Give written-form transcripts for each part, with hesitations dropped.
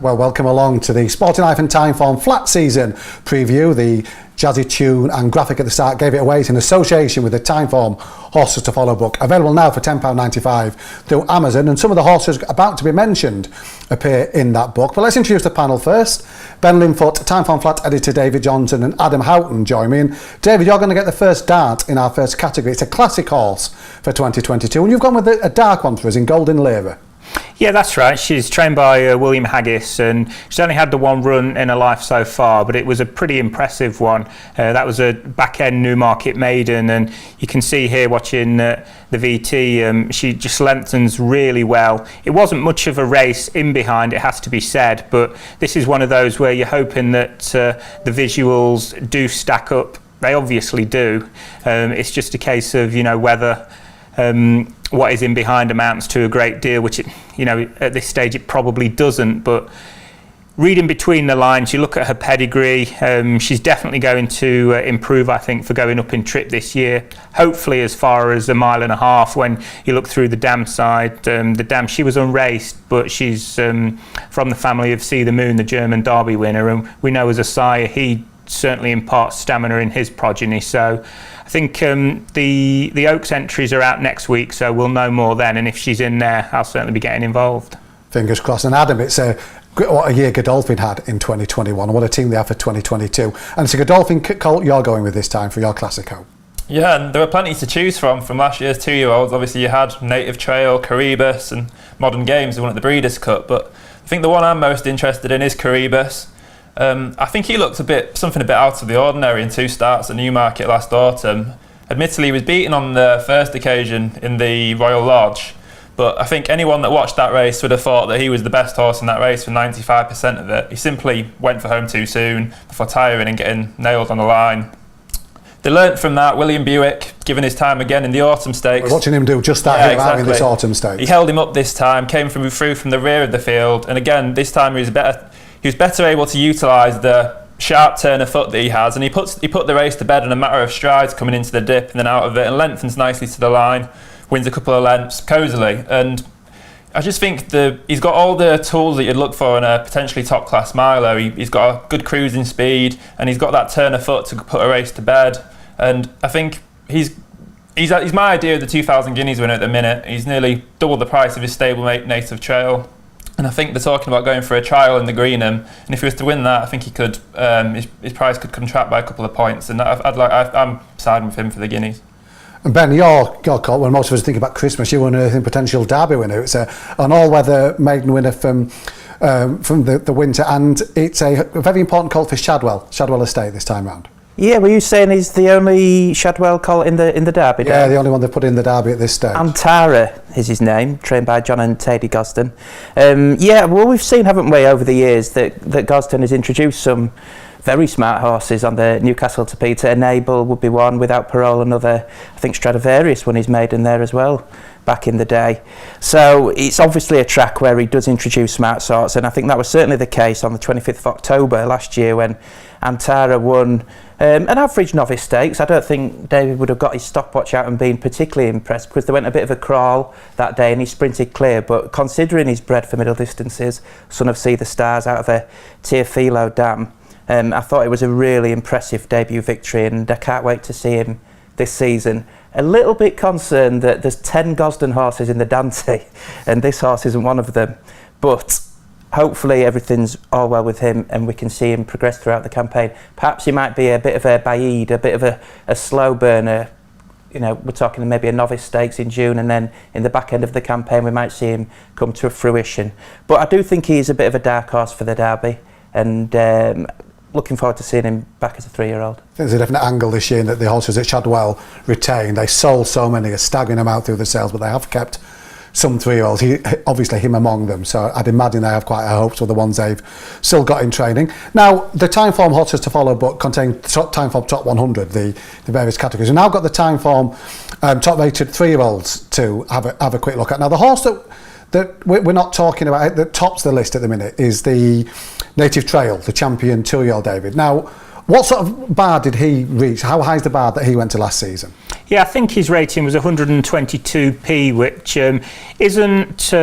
Well, welcome along to the Sporting Life and Timeform flat season preview. The jazzy tune and graphic at the start gave it away. It's in association with the Timeform Horses to Follow book, available now for £10.95 through Amazon, and some of the horses about to be mentioned appear in that book. But let's introduce the panel first. Ben Linfoot, Timeform flat editor David Johnson and Adam Houghton join me. And David, you're going to get the first dart in our first category. It's a classic horse for 2022, and you've gone with a dark one for us in Golden Lira. Yeah, that's right. She's trained by William Haggis, and she's only had the one run in her life so far, but it was a pretty impressive one. That was a back-end Newmarket maiden, and you can see here watching the VT, she just lengthens really well. It wasn't much of a race in behind, it has to be said, but this is one of those where you're hoping that the visuals do stack up. They obviously do. It's just a case of, whether what is in behind amounts to a great deal, which at this stage it probably doesn't. But reading between the lines, you look at her pedigree, she's definitely going to improve, I think, for going up in trip this year, hopefully as far as 1.5 miles. When you look through the dam side, the dam, she was unraced, but she's from the family of See the Moon, the German Derby winner, and we know as a sire he certainly imparts stamina in his progeny. So I think the Oaks entries are out next week, so we'll know more then, and if she's in there, I'll certainly be getting involved. Fingers crossed. And Adam, it's what a year Godolphin had in 2021, and what a team they have for 2022. And it's a Godolphin colt you're going with this time for your Classico. Yeah, and there were plenty to choose from last year's 2-year-olds. Obviously you had Native Trail, Caribus and Modern Games who won at the Breeders' Cup, but I think the one I'm most interested in is Caribus. I think he looked something a bit out of the ordinary in 2 starts at Newmarket last autumn. Admittedly, he was beaten on the first occasion in the Royal Lodge, but I think anyone that watched that race would have thought that he was the best horse in that race for 95% of it. He simply went for home too soon before tiring and getting nailed on the line. They learnt from that. William Buick, given his time again in the Autumn Stakes. We're watching him do just that in this Autumn Stakes. He held him up this time, came through from the rear of the field, and again, this time he was better able to utilise the sharp turn of foot that he has, and he put the race to bed in a matter of strides, coming into the dip and then out of it, and lengthens nicely to the line, wins a couple of lengths cosily. And I just think he's got all the tools that you'd look for in a potentially top class miler. He's got a good cruising speed, and he's got that turn of foot to put a race to bed. And I think he's my idea of the 2,000 guineas winner at the minute. He's nearly double the price of his stablemate Native Trail. And I think they're talking about going for a trial in the Greenham, and if he was to win that, I think he could his price could contract by a couple of points, and I'm siding with him for the guineas. And Ben, your call, when most of us think about Christmas, you were unearthing potential Derby winner. It's an all-weather maiden winner from the winter, and it's a very important colt for Shadwell Estate this time round. Yeah, were you saying he's the only Shadwell colt in the Derby? Yeah, the only one they've put in the Derby at this stage. Antara is his name, trained by John and Tady Gosden. Yeah, well, we've seen, haven't we, over the years that Gosden has introduced some very smart horses on the Newcastle to Peter. Enable would be one, Without Parole another. I think Stradivarius won his maiden there as well back in the day. So it's obviously a track where he does introduce smart sorts, and I think that was certainly the case on the 25th of October last year when Antara won an average novice stakes. I don't think David would have got his stopwatch out and been particularly impressed, because they went a bit of a crawl that day and he sprinted clear, but considering he's bred for middle distances, son of See the Stars out of a Teofilo dam, I thought it was a really impressive debut victory, and I can't wait to see him this season. A little bit concerned that there's 10 Gosden horses in the Dante and this horse isn't one of them, but hopefully everything's all well with him and we can see him progress throughout the campaign. Perhaps he might be a bit of a Baid, a bit of a slow burner. We're talking maybe a novice stakes in June, and then in the back end of the campaign we might see him come to fruition. But I do think he's a bit of a dark horse for the Derby, and looking forward to seeing him back as a 3-year-old. I think there's a definite angle this year that the horses at Shadwell retained. They sold so many, a staggering amount through the sales, but they have kept some 3-year-olds, obviously him among them, so I'd imagine they have quite high hopes with the ones they've still got in training. Now, the Timeform Horses to Follow book contains Timeform Top 100, the various categories. We've now got the Timeform top rated 3-year-olds to have a quick look at. Now, the horse that we're not talking about, that tops the list at the minute, is the Native Trail, the champion 2-year-old David. Now, What sort of bar did he reach? How high is the bar that he went to last season? Yeah, I think his rating was 122p, which isn't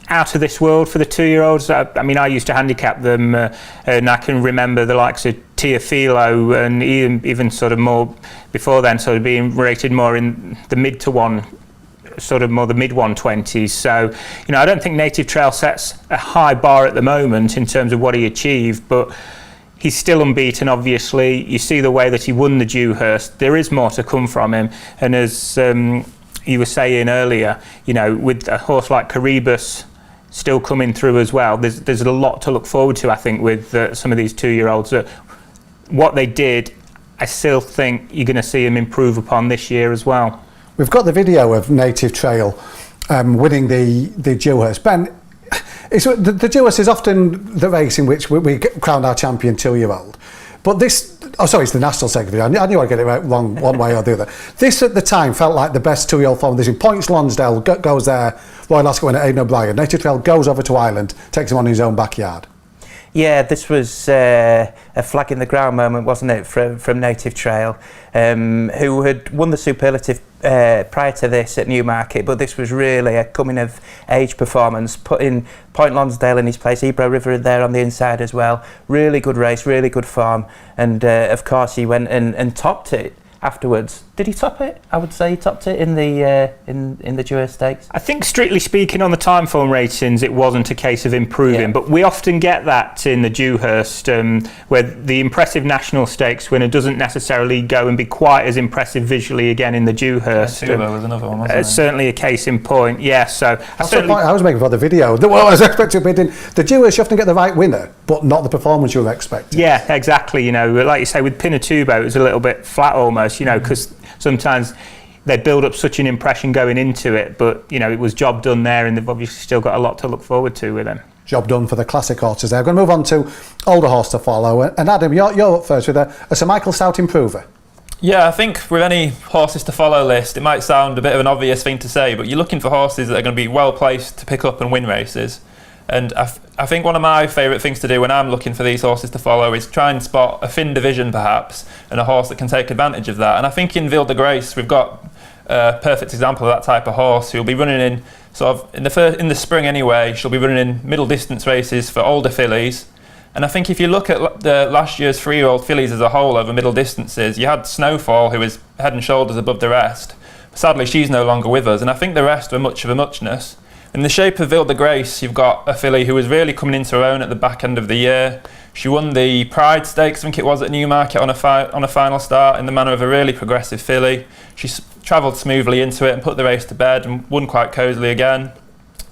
out of this world for the 2-year-olds. I mean, I used to handicap them, and I can remember the likes of Teofilo and even sort of more before then, sort of being rated more in the mid 120s. So, you know, I don't think Native Trail sets a high bar at the moment in terms of what he achieved, but he's still unbeaten, obviously. You see the way that he won the Dewhurst. There is more to come from him. And as you were saying earlier, you know, with a horse like Caribus still coming through as well, there's a lot to look forward to, I think, with some of these 2-year-olds. What they did, I still think you're going to see him improve upon this year as well. We've got the video of Native Trail winning the Dewhurst. Ben, the Dewhurst is often the race in which we crown our champion 2-year-old. But this, it's the national segment video. I knew I'd get it right wrong one way or the other. This at the time felt like the best 2-year-old form. There's in Points Lonsdale, goes there, Royal Ascot winner Aidan O'Brien. Native Trail goes over to Ireland, takes him on in his own backyard. Yeah, this was a flag in the ground moment, wasn't it, from Native Trail, who had won the superlative prior to this at Newmarket, but this was really a coming-of-age performance, putting Point Lonsdale in his place, Ebro River there on the inside as well. Really good race, really good form, and of course he went and topped it afterwards. Did he top it? I would say he topped it in the Dewhurst Stakes. I think strictly speaking on the Timeform ratings it wasn't a case of improving, but we often get that in the Dewhurst where the impressive national stakes winner doesn't necessarily go and be quite as impressive visually again in the Dewhurst. Tubo was another one, wasn't it? Certainly a case in point, yes. So that's the point I was making for the video. What I was expecting to be in the Dewhurst, you often get the right winner, but not the performance you were expecting. Yeah, exactly. You know, like you say, with Pinatubo, it was a little bit flat almost, you know, because sometimes they build up such an impression going into it, but you know it was job done there, and they've obviously still got a lot to look forward to with him. Job done for the classic horses there. We're going to move on to older horse to follow, and Adam, you're up first with a Sir Michael Stout improver. Yeah, I think with any horses to follow list, it might sound a bit of an obvious thing to say, but you're looking for horses that are going to be well placed to pick up and win races. And I think one of my favourite things to do when I'm looking for these horses to follow is try and spot a thin division perhaps, and a horse that can take advantage of that. And I think in Ville de Grace we've got a perfect example of that type of horse who'll be running in sort of in the spring anyway. She'll be running in middle distance races for older fillies. And I think if you look at the last year's 3-year-old fillies as a whole over middle distances, you had Snowfall, who was head and shoulders above the rest. Sadly, she's no longer with us, and I think the rest were much of a muchness. In the shape of Ville de Grace, you've got a filly who was really coming into her own at the back end of the year. She won the Pride Stakes, I think it was, at Newmarket on a final start in the manner of a really progressive filly. She travelled smoothly into it and put the race to bed and won quite cosily again.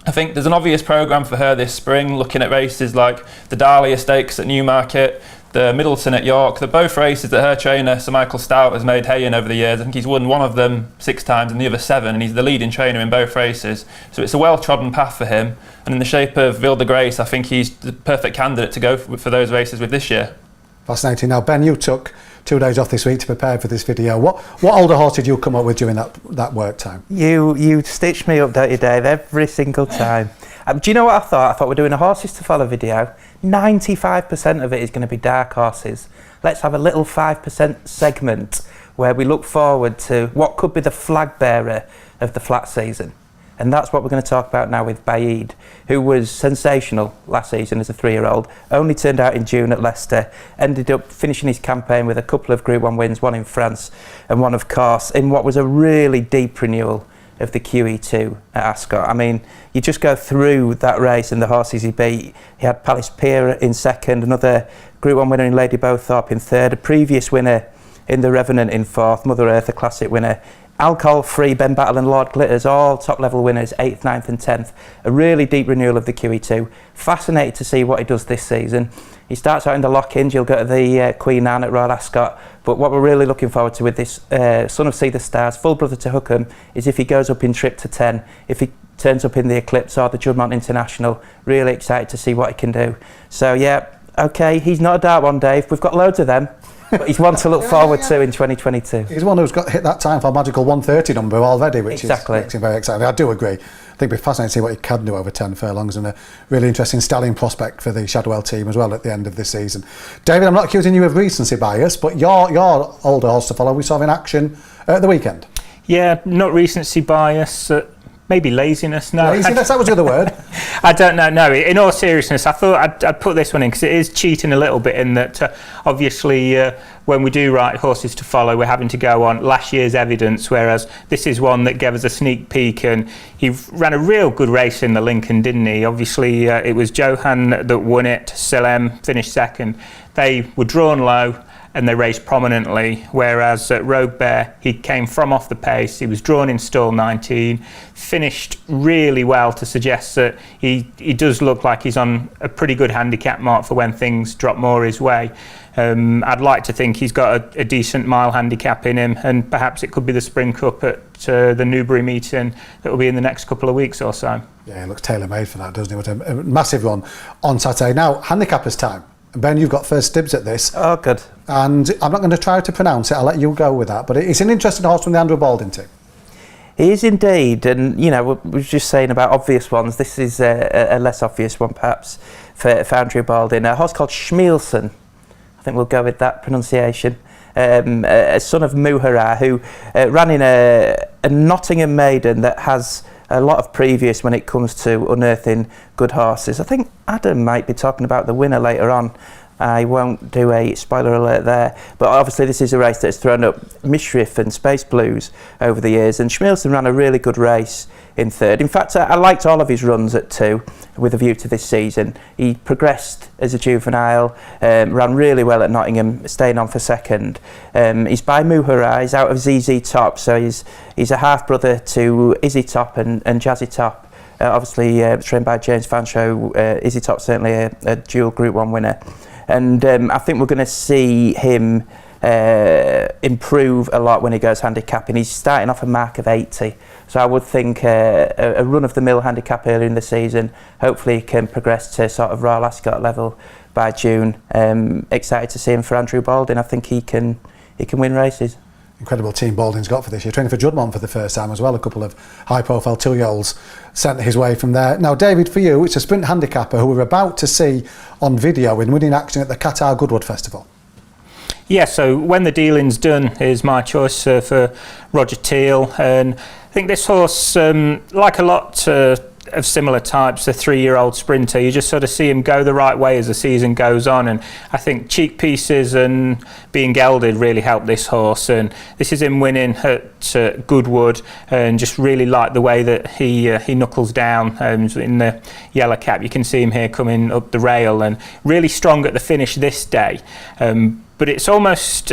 I think there's an obvious programme for her this spring, looking at races like the Dahlia Stakes at Newmarket, the Middleton at York. They're both races that her trainer, Sir Michael Stout, has made hay in over the years. I think he's won one of them 6 times and the other 7, and he's the leading trainer in both races. So it's a well-trodden path for him. And in the shape of Ville de Grace, I think he's the perfect candidate to go for those races with this year. Fascinating. Now, Ben, you took 2 days off this week to prepare for this video. What older horse did you come up with during that work time? You stitched me up, don't you, Dave, every single time. Do you know what I thought? I thought we're doing a horses to follow video. 95% of it is going to be dark horses. Let's have a little 5% segment where we look forward to what could be the flag bearer of the flat season. And that's what we're going to talk about now with Baid, who was sensational last season as a 3-year-old, only turned out in June at Leicester, ended up finishing his campaign with a couple of Group 1 wins, one in France and one, of course, in what was a really deep renewal of the QE2 at Ascot. I mean, you just go through that race and the horses he beat. He had Palace Pier in second, another Group 1 winner in Lady Bowthorpe in third, a previous winner in the Revenant in fourth, Mother Earth, a classic winner. Alcohol-free Ben Battle and Lord Glitters, all top-level winners, 8th, 9th and 10th. A really deep renewal of the QE2. Fascinated to see what he does this season. He starts out in the Lock-Inge, you'll go to the Queen Anne at Royal Ascot, but what we're really looking forward to with this Son of Sea the Stars, full brother to Hookham, is if he goes up in Trip to 10, if he turns up in the Eclipse or the Juddmonte International. Really excited to see what he can do. So yeah, okay, he's not a dark one, Dave. We've got loads of them. but he's one to look forward to in 2022. He's one who's got hit that time for magical 130 number already, which makes him very exciting. I do agree. I think it'd be fascinating to see what he can do over 10 furlongs, and a really interesting stallion prospect for the Shadwell team as well at the end of this season. David, I'm not accusing you of recency bias, but your older horse to follow we saw in action at the weekend. Yeah, not recency bias. Maybe laziness. No, laziness. That was the other word. I don't know. No, in all seriousness, I thought I'd put this one in because it is cheating a little bit in that obviously when we do write horses to follow, we're having to go on last year's evidence, whereas this is one that gave us a sneak peek, and he ran a real good race in the Lincoln, didn't he? Obviously, it was Johan that won it. Silem finished second. They were drawn low and they raced prominently, whereas at Rogue Bear, he came from off the pace, he was drawn in stall 19, finished really well to suggest that he does look like he's on a pretty good handicap mark for when things drop more his way. I'd like to think he's got a decent mile handicap in him, and perhaps it could be the Spring Cup at the Newbury meeting that will be in the next couple of weeks or so. Yeah, he looks tailor-made for that, doesn't he? With a massive run on Saturday. Now, handicapper's time. Ben, you've got first dibs at this. Oh, good. And I'm not going to try to pronounce it, I'll let you go with that. But it's an interesting horse from the Andrew Baldwin team. He is indeed, and we were just saying about obvious ones. This is a less obvious one, perhaps, for Andrew Baldwin. A horse called Schmielsen. I think we'll go with that pronunciation. A son of Muhara, who ran in a Nottingham maiden that has a lot of previous when it comes to unearthing good horses. I think Adam might be talking about the winner later on. I won't do a spoiler alert there, but obviously this is a race that's thrown up Mishriff and Space Blues over the years, and Schmielsen ran a really good race in third. In fact, I liked all of his runs at 2 with a view to this season. He progressed as a juvenile, ran really well at Nottingham, staying on for second. He's by Muhara, he's out of ZZ Top, so he's a half-brother to Izzy Top and Jazzy Top. Obviously trained by James Fanshawe. Izzy Top certainly a dual Group 1 winner. And I think we're going to see him improve a lot when he goes handicapping. He's starting off a mark of 80, so I would think a run-of-the-mill handicap earlier in the season. Hopefully he can progress to sort of Royal Ascot level by June. Excited to see him for Andrew Baldwin. I think he can win races. Incredible team Baldwin's got for this year. Training for Juddmonte for the first time as well. A couple of high-profile 2-year-olds sent his way from there. Now, David, for you, it's a sprint handicapper who we're about to see on video in winning action at the Qatar Goodwood Festival. Yeah, so When the Dealing's Done is my choice for Roger Teal, and I think this horse, like a lot of similar types, a 3-year-old sprinter, you just sort of see him go the right way as the season goes on, and I think cheek pieces and being gelded really helped this horse, and this is him winning at Goodwood, and just really like the way that he knuckles down in the yellow cap. You can see him here coming up the rail and really strong at the finish this day, but it's almost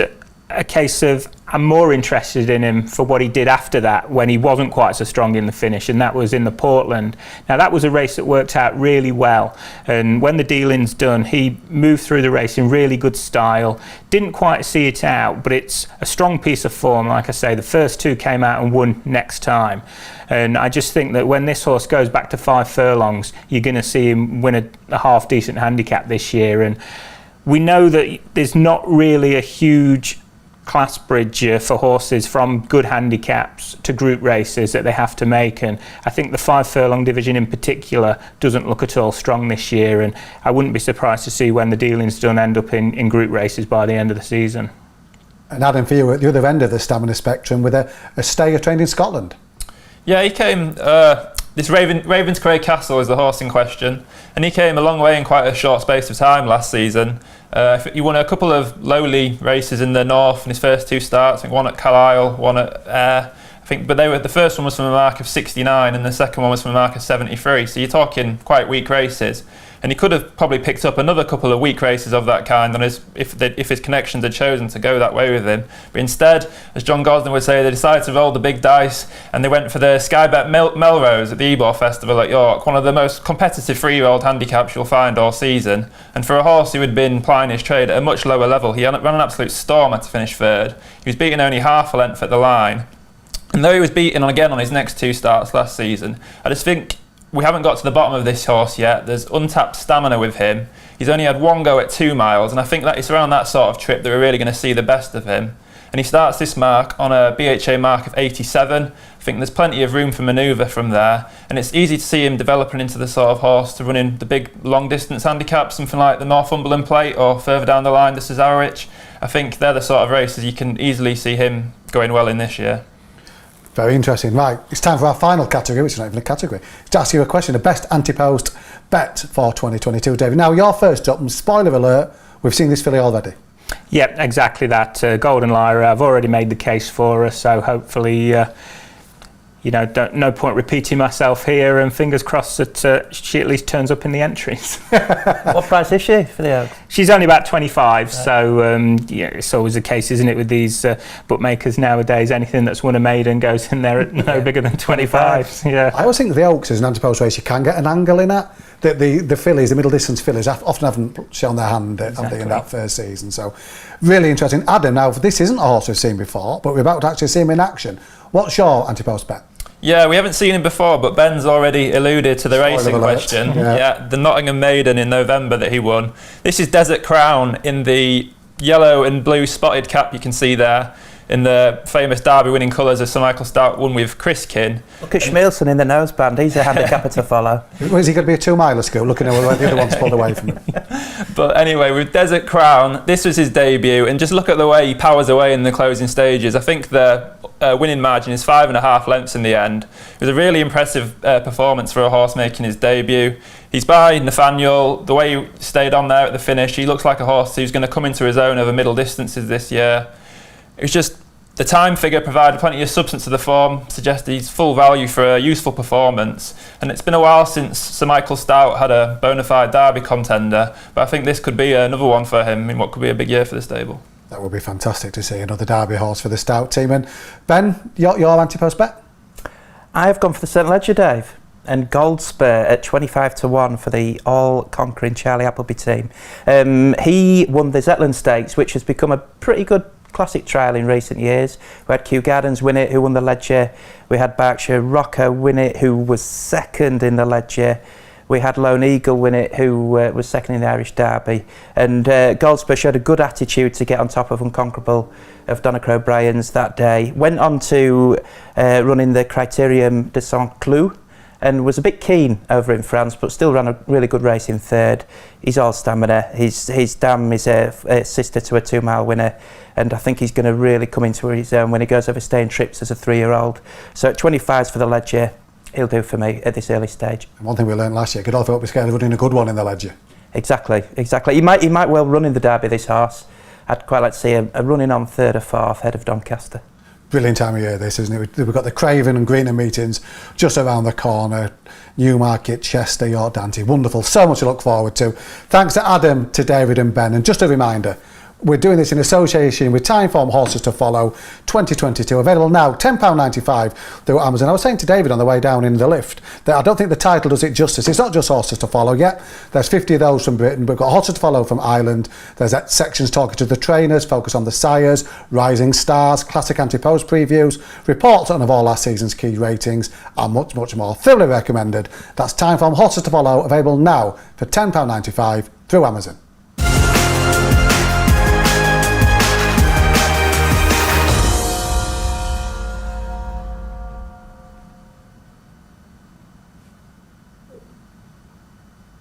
a case of I'm more interested in him for what he did after that when he wasn't quite so strong in the finish, and that was in the Portland. Now that was a race that worked out really well, and When the Dealing's Done, he moved through the race in really good style, didn't quite see it out, but it's a strong piece of form. Like I say, the first 2 came out and won next time, and I just think that when this horse goes back to 5 furlongs, you're going to see him win a half decent handicap this year. And we know that there's not really a huge class bridge for horses from good handicaps to group races that they have to make, and I think the 5 furlong division in particular doesn't look at all strong this year, and I wouldn't be surprised to see When the Dealing's Done end up in group races by the end of the season. And Adam, for you at the other end of the stamina spectrum with a stayer trained in Scotland. Yeah, he came, this Ravenscraig Castle is the horse in question, and he came a long way in quite a short space of time last season. He won a couple of lowly races in the north in his first 2 starts. I think one at Carlisle, one at Ayr. But the first one was from a mark of 69 and the second one was from a mark of 73. So you're talking quite weak races. And he could have probably picked up another couple of weak races of that kind on if his connections had chosen to go that way with him. But instead, as John Gosden would say, they decided to roll the big dice and they went for the Skybet Melrose at the Ebor Festival at York, one of the most competitive 3-year-old handicaps you'll find all season. And for a horse who had been plying his trade at a much lower level, he ran an absolute stormer to finish 3rd. He was beaten only half a length at the line. And though he was beaten again on his next 2 starts last season, I just think we haven't got to the bottom of this horse yet. There's untapped stamina with him. He's only had one go at 2 miles, and I think that it's around that sort of trip that we're really going to see the best of him. And he starts this mark on a BHA mark of 87. I think there's plenty of room for manoeuvre from there, and it's easy to see him developing into the sort of horse to run in the big long distance handicaps, something like the Northumberland Plate or further down the line the Cesarewitch. I think they're the sort of races you can easily see him going well in this year. Very interesting. Right, it's time for our final category, which is not even a category. To ask you a question, the best Antepost bet for 2022, David. Now, you're first up, and spoiler alert, we've seen this filly already. Yep, exactly that. Golden Lyra, I've already made the case for her, so hopefully, no point repeating myself here, and fingers crossed that she at least turns up in the entries. What price is she for the Oaks? She's only about 25, so it's always the case, isn't it, with these bookmakers nowadays? Anything that's won a maiden goes in there at no bigger than 25. Yeah. I always think the Oaks is an Antepost race you can get an angle in at. The fillies, the middle distance fillies, often haven't shown their hand have they, in that first season. So, really interesting. Adam, now this isn't a horse we've seen before, but we're about to actually see him in action. What's your Antepost bet? Yeah, we haven't seen him before, but Ben's already alluded to the Spoiler racing alert. question. Yeah. The Nottingham Maiden in November that he won. This is Desert Crown in the yellow and blue spotted cap you can see there, in the famous Derby winning colours of Sir Michael Stout, won with Criskin. Look at Schmielson in the noseband. He's a handicapper to follow. Was he going to be a 2 miler school, looking at where the other one's pulled away from him? But anyway, with Desert Crown, this was his debut, and just look at the way he powers away in the closing stages. I think the winning margin is 5.5 lengths in the end. It was a really impressive performance for a horse making his debut. He's by Nathaniel. The way he stayed on there at the finish, he looks like a horse who's going to come into his own over middle distances this year. It was just the time figure provided plenty of substance to the form, suggested he's full value for a useful performance. And it's been a while since Sir Michael Stout had a bona fide Derby contender, but I think this could be another one for him in what could be a big year for the stable. That would be fantastic to see another Derby horse for the Stout team. And Ben, your Antepost bet? I've gone for the St Ledger, Dave, and Goldspur at 25 to 1 for the all-conquering Charlie Appleby team. He won the Zetland Stakes, which has become a pretty good classic trial in recent years. We had Kew Gardens win it, who won the Ledger. We had Berkshire Rocker win it, who was second in the Ledger. We had Lone Eagle win it, who was second in the Irish Derby. And Goldspur showed a good attitude to get on top of Unconquerable of Donnacre Bryans that day. Went on to run in the Criterium de Saint-Cloud and was a bit keen over in France, but still ran a really good race in third. He's all stamina. His dam is a sister to a 2 mile winner, and I think he's going to really come into his own when he goes over staying trips as a 3-year-old. So at 25s for the Ledger, he'll do for me at this early stage. And one thing we learned last year, Godolphin won't be scared of running a good one in the Ledger. Exactly. He might well run in the Derby, this horse. I'd quite like to see a running on 3rd or 4th ahead of Doncaster. Brilliant time of year this, isn't it? We've got the Craven and Greenham meetings just around the corner. Newmarket, Chester, York, Dante. Wonderful. So much to look forward to. Thanks to Adam, to David and Ben. And just a reminder, we're doing this in association with Timeform Horses to Follow 2022. Available now, £10.95 through Amazon. I was saying to David on the way down in the lift that I don't think the title does it justice. It's not just Horses to Follow yet. There's 50 of those from Britain. We've got Horses to Follow from Ireland. There's sections talking to the trainers, focus on the sires, rising stars, classic Antepost previews, reports on of all last season's key ratings, and much, much more. Thoroughly recommended. That's Timeform Horses to Follow, available now for £10.95 through Amazon.